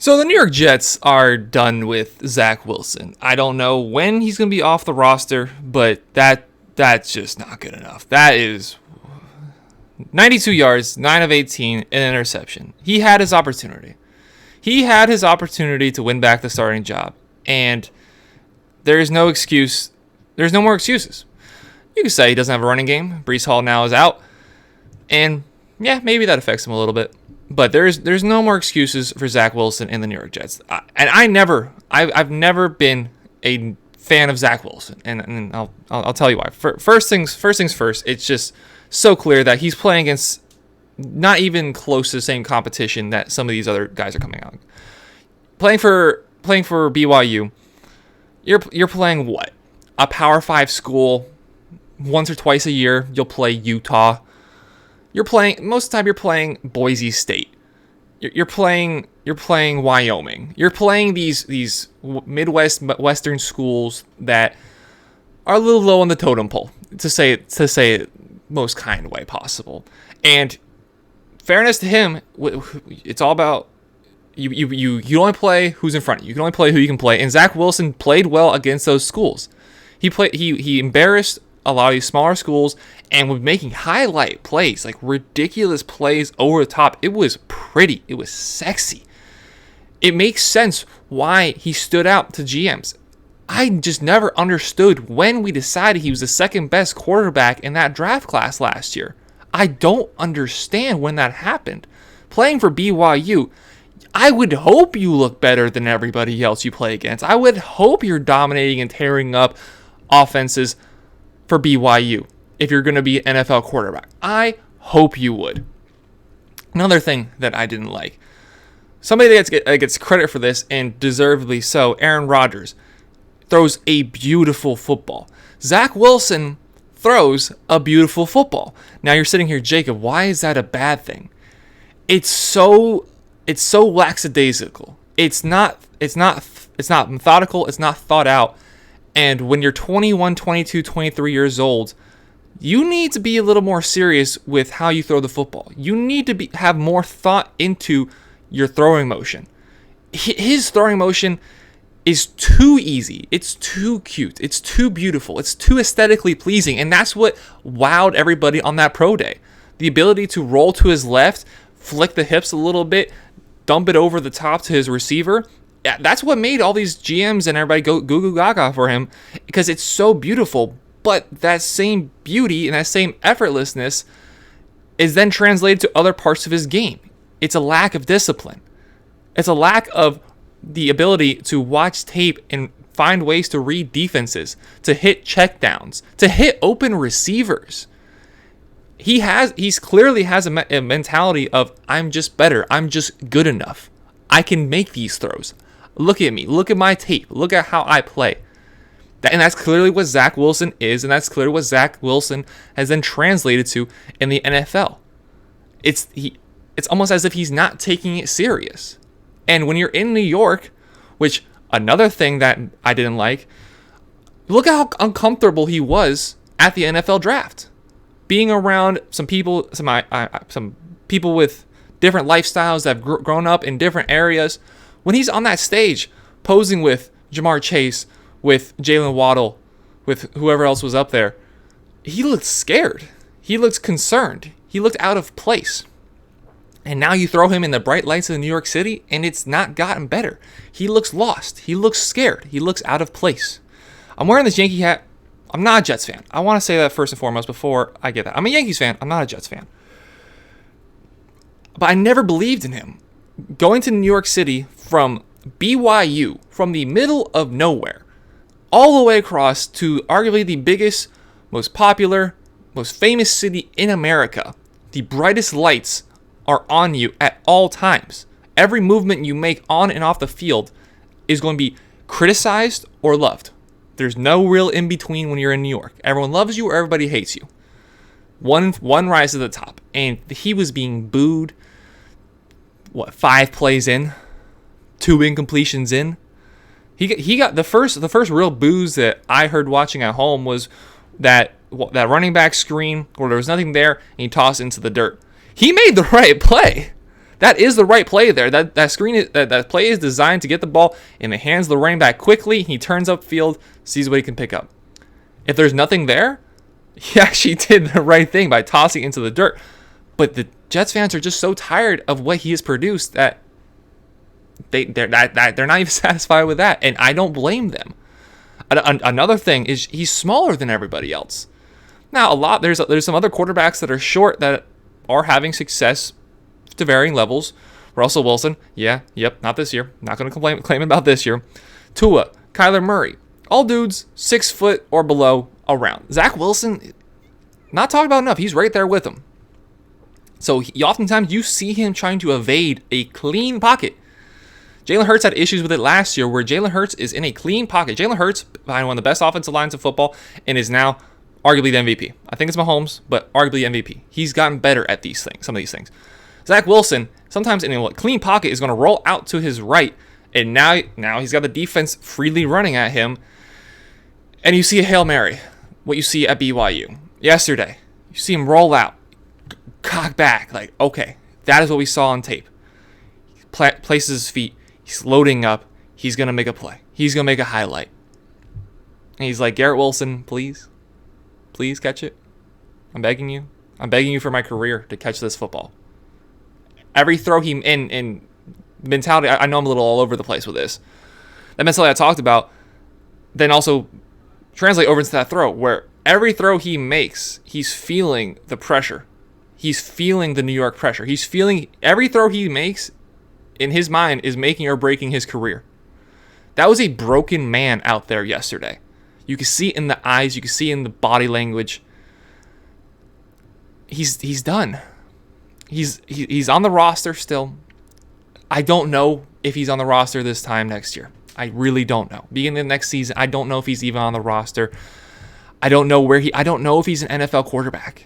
So the New York Jets are done with Zach Wilson. I don't know when he's going to be off the roster, but that's just not good enough. That is 92 yards, 9 of 18, an interception. He had his opportunity. He had his opportunity to win back the starting job, and there is no excuse. There's no more excuses. You can say he doesn't have a running game. Breece Hall now is out, and yeah, maybe that affects him a little bit. But there's no more excuses for Zach Wilson and the New York Jets. I've never been a fan of Zach Wilson, and I'll tell you why. First things first. It's just so clear that he's playing against not even close to the same competition that some of these other guys are coming out. Playing for BYU, you're playing what? A Power 5 school. Once or twice a year, you'll play Utah. Most of the time you're playing Boise State. You're playing Wyoming. You're playing these Western schools that are a little low on the totem pole, to say it most kind way possible. And fairness to him, it's all about you only play who's in front of you. You can only play who you can play. And Zach Wilson played well against those schools. He embarrassed a lot of these smaller schools and was making highlight plays, like ridiculous plays over the top. It was pretty. It was sexy. It makes sense why he stood out to GMs. I just never understood when we decided he was the second best quarterback in that draft class last year. I don't understand when that happened. Playing for BYU, I would hope you look better than everybody else you play against. I would hope you're dominating and tearing up offenses for BYU if you're going to be an NFL quarterback. I hope you would. Another thing that I didn't like, somebody that gets credit for this, and deservedly so, Aaron Rodgers, throws a beautiful football. Zach Wilson throws a beautiful football. Now you're sitting here, Jacob, why is that a bad thing? It's so lackadaisical. It's not methodical, it's not thought out. And when you're 21, 22, 23 years old, you need to be a little more serious with how you throw the football. You need to have more thought into your throwing motion. His throwing motion is too easy. It's too cute. It's too beautiful. It's too aesthetically pleasing. And that's what wowed everybody on that pro day. The ability to roll to his left, flick the hips a little bit, dump it over the top to his receiver. Yeah, that's what made all these GMs and everybody go goo goo gaga for him, because it's so beautiful. But that same beauty and that same effortlessness is then translated to other parts of his game. It's a lack of discipline. It's a lack of the ability to watch tape and find ways to read defenses, to hit checkdowns, to hit open receivers. He's clearly has a mentality of, I'm just better. I'm just good enough. I can make these throws. Look at me. Look at my tape. Look at how I play. And that's clearly what Zach Wilson is, and that's clearly what Zach Wilson has then translated to in the NFL. It's almost as if he's not taking it serious. And when you're in New York, which another thing that I didn't like, look at how uncomfortable he was at the NFL draft. Being around some people with different lifestyles that have grown up in different areas. When he's on that stage posing with Jamar Chase, with Jalen Waddle, with whoever else was up there, he looked scared. He looked concerned. He looked out of place. And now you throw him in the bright lights of New York City, and it's not gotten better. He looks lost. He looks scared. He looks out of place. I'm wearing this Yankee hat. I'm not a Jets fan. I want to say that first and foremost before I get that. I'm a Yankees fan. I'm not a Jets fan. But I never believed in him. Going to New York City from BYU, from the middle of nowhere, all the way across to arguably the biggest, most popular, most famous city in America. The brightest lights are on you at all times. Every movement you make on and off the field is going to be criticized or loved. There's no real in between when you're in New York. Everyone loves you or everybody hates you. One rise to the top. And he was being booed, 5 plays in? 2 incompletions in? He got the first real boos that I heard watching at home was that running back screen where there was nothing there and he tossed into the dirt. He made the right play. That is the right play there. That play is designed to get the ball in the hands of the running back quickly. He turns upfield, sees what he can pick up. If there's nothing there, he actually did the right thing by tossing into the dirt. But the Jets fans are just so tired of what he has produced that they're not even satisfied with that, and I don't blame them. Another thing is he's smaller than everybody else. Now, there's some other quarterbacks that are short that are having success to varying levels. Russell Wilson, not this year. Not going to claim about this year. Tua, Kyler Murray, all dudes 6 foot or below around. Zach Wilson, not talked about enough. He's right there with him. So oftentimes you see him trying to evade a clean pocket. Jalen Hurts had issues with it last year where Jalen Hurts is in a clean pocket. Jalen Hurts behind one of the best offensive lines of football and is now arguably the MVP. I think it's Mahomes, but arguably MVP. He's gotten better at these things, some of these things. Zach Wilson, sometimes in a clean pocket, is going to roll out to his right, and now he's got the defense freely running at him, and you see a Hail Mary, what you see at BYU. Yesterday, you see him roll out, cock back, like, okay, that is what we saw on tape. He places his feet, he's loading up, he's going to make a play. He's going to make a highlight. And he's like, Garrett Wilson, please catch it. I'm begging you. I'm begging you for my career to catch this football. Every throw he in mentality, I know I'm a little all over the place with this. That mentality I talked about, then also translate over into that throw where every throw he makes, he's feeling the pressure. He's feeling the New York pressure. He's feeling every throw he makes in his mind is making or breaking his career. That was a broken man out there yesterday. You can see it in the eyes. You can see it in the body language. He's done. He's on the roster still. I don't know if he's on the roster this time next year. I really don't know. Beginning of next season, I don't know if he's even on the roster. I don't know if he's an NFL quarterback.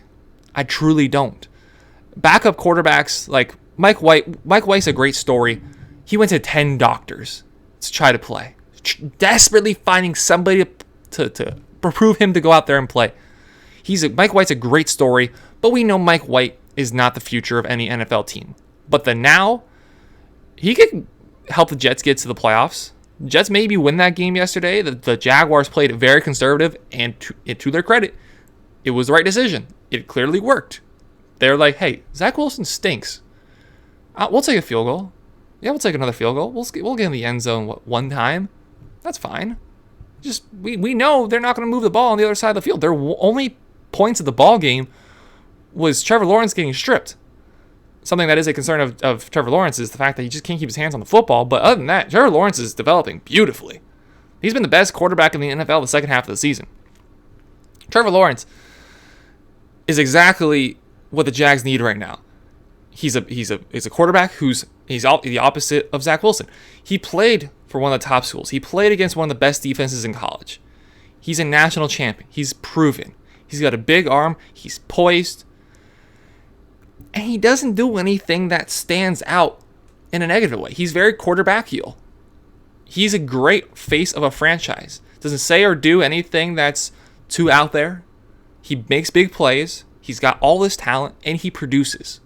I truly don't. Backup quarterbacks like Mike White. Mike White's a great story. He went to 10 doctors to try to play. Desperately finding somebody to prove him to go out there and play. Mike White's a great story, but we know Mike White is not the future of any NFL team. But he could help the Jets get to the playoffs. Jets maybe win that game yesterday. The Jaguars played very conservative, and to their credit, it was the right decision. It clearly worked. They're like, hey, Zach Wilson stinks. We'll take a field goal. Yeah, we'll take another field goal. We'll get in the end zone one time. That's fine. Just we know they're not going to move the ball on the other side of the field. Their only points of the ball game was Trevor Lawrence getting stripped. Something that is a concern of Trevor Lawrence is the fact that he just can't keep his hands on the football. But other than that, Trevor Lawrence is developing beautifully. He's been the best quarterback in the NFL the second half of the season. Trevor Lawrence is exactly what the Jags need right now. He's a quarterback he's the opposite of Zach Wilson. He played for one of the top schools. He played against one of the best defenses in college. He's a national champion. He's proven. He's got a big arm. He's poised. And he doesn't do anything that stands out in a negative way. He's very quarterbackial. He's a great face of a franchise. Doesn't say or do anything that's too out there. He makes big plays. He's got all this talent, and he produces.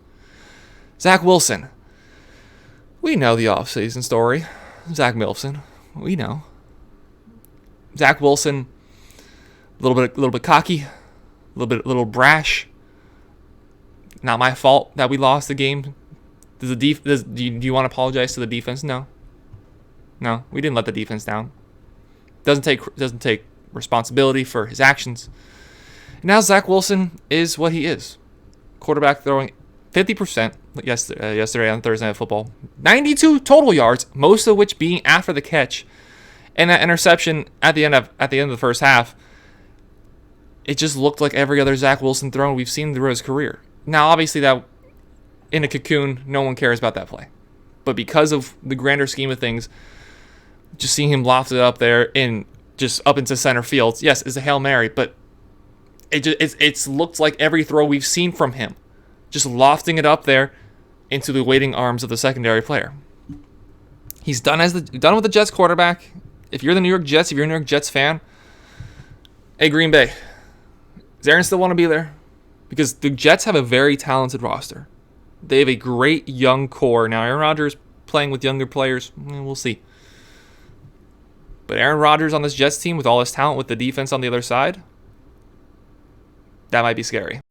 Zach Wilson. We know the offseason story. Zach Wilson. We know. Zach Wilson, a little bit cocky, a little brash. Not my fault that we lost the game. Do you want to apologize to the defense? No, we didn't let the defense down. Doesn't take responsibility for his actions. And now Zach Wilson is what he is. Quarterback throwing 50% yesterday on Thursday Night Football. 92 total yards, most of which being after the catch. And that interception at the end of the first half, it just looked like every other Zach Wilson throw we've seen through his career. Now, obviously, that in a cocoon, no one cares about that play. But because of the grander scheme of things, just seeing him lofted up there and just up into center field, yes, it's a Hail Mary, but it's looked like every throw we've seen from him, just lofting it up there into the waiting arms of the secondary player. He's done with the Jets quarterback. If you're the New York Jets, if you're a New York Jets fan, hey, Green Bay, does Aaron still want to be there? Because the Jets have a very talented roster. They have a great young core. Now, Aaron Rodgers playing with younger players, we'll see. But Aaron Rodgers on this Jets team with all his talent with the defense on the other side, that might be scary.